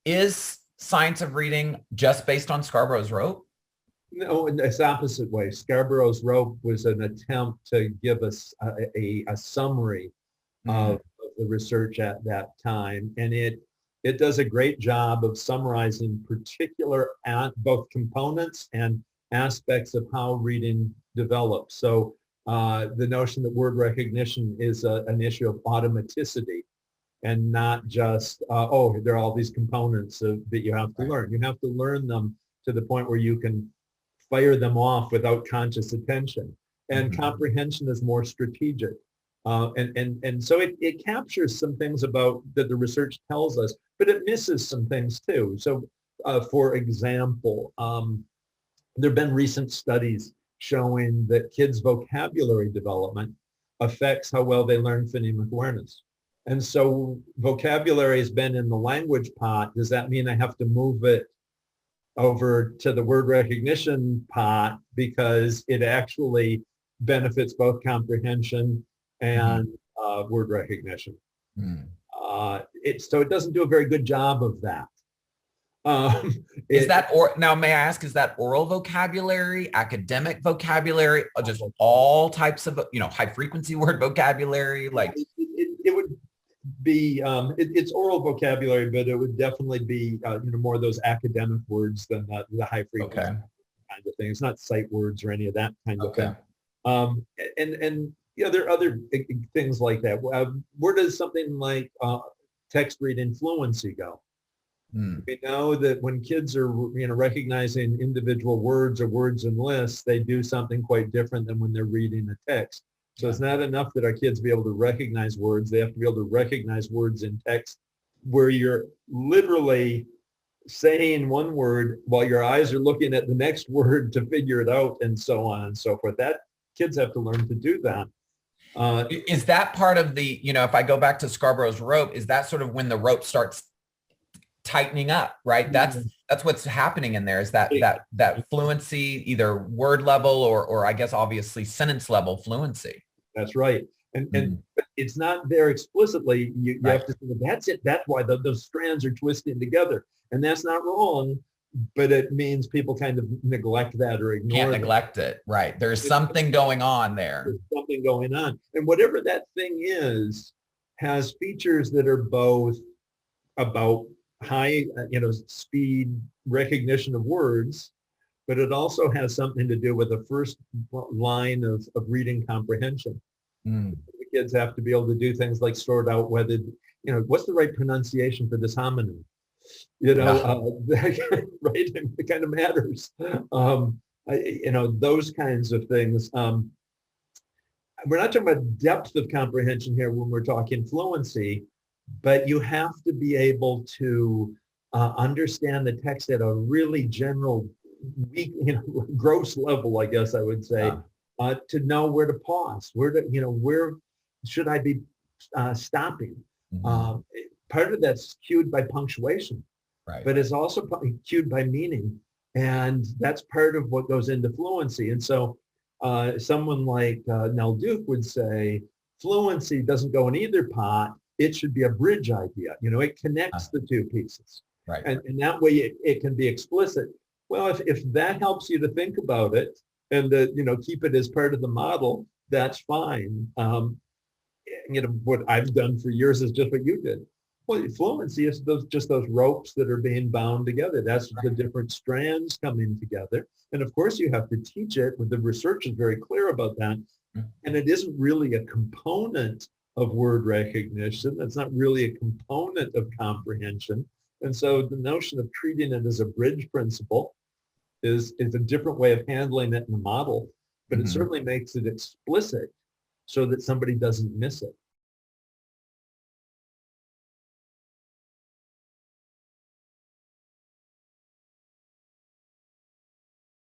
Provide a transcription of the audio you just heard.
is science of reading just based on Scarborough's rope? No, it's opposite way. Scarborough's rope was an attempt to give us a summary of the research at that time, and it does a great job of summarizing particular both components and aspects of how reading develops. So the notion that word recognition is an issue of automaticity, and not just there are all these components that you have to learn. You have to learn them to the point where you can fire them off without conscious attention. And comprehension is more strategic. And so it captures some things about that the research tells us, but it misses some things too. So for example, there have been recent studies showing that kids' vocabulary development affects how well they learn phonemic awareness. And so vocabulary has been in the language pot. Does that mean I have to move it over to the word recognition pot because it actually benefits both comprehension and word recognition? So it doesn't do a very good job of that. Now may I ask, is that oral vocabulary, academic vocabulary, or just all types of, high frequency word vocabulary? Like it would be, it's oral vocabulary, but it would definitely be, more of those academic words than the high frequency kind of thing. It's not sight words or any of that kind of thing. And there are other things like that. Where does something like text reading fluency go? We know that when kids are, recognizing individual words or words in lists, they do something quite different than when they're reading a text. So it's not enough that our kids be able to recognize words. They have to be able to recognize words in text where you're literally saying one word while your eyes are looking at the next word to figure it out, and so on and so forth. That kids have to learn to do that. Is that part of the, if I go back to Scarborough's rope, is that sort of when the rope starts tightening up, right? That's what's happening in there, is that fluency, either word level or I guess obviously sentence level fluency. That's right. And it's not there explicitly. You have to think, that's it. That's why those strands are twisting together. And that's not wrong, but it means people kind of neglect that or ignore it. Can't neglect it. Right. There's something going on there. There's something going on. And whatever that thing is, has features that are both about high, speed recognition of words, but it also has something to do with the first line of reading comprehension. The kids have to be able to do things like sort out whether, what's the right pronunciation for this homonym? Right? It kind of matters. Those kinds of things. We're not talking about depth of comprehension here when we're talking fluency, but you have to be able to understand the text at a really general, weak, gross level, I guess I would say, to know where to pause, where should I be stopping? Part of that's cued by punctuation, but it's also cued by meaning. And that's part of what goes into fluency. And so someone like Nell Duke would say, fluency doesn't go in either pot. It should be a bridge idea. It connects the two pieces. Right. And that way it can be explicit. Well, if that helps you to think about it and keep it as part of the model, that's fine. What I've done for years is just what you did. Well, fluency is just those ropes that are being bound together. That's the different strands coming together. And of course, you have to teach it. The research is very clear about that. And it isn't really a component of word recognition. That's not really a component of comprehension. And so the notion of treating it as a bridge principle is a different way of handling it in the model, but it certainly makes it explicit so that somebody doesn't miss it.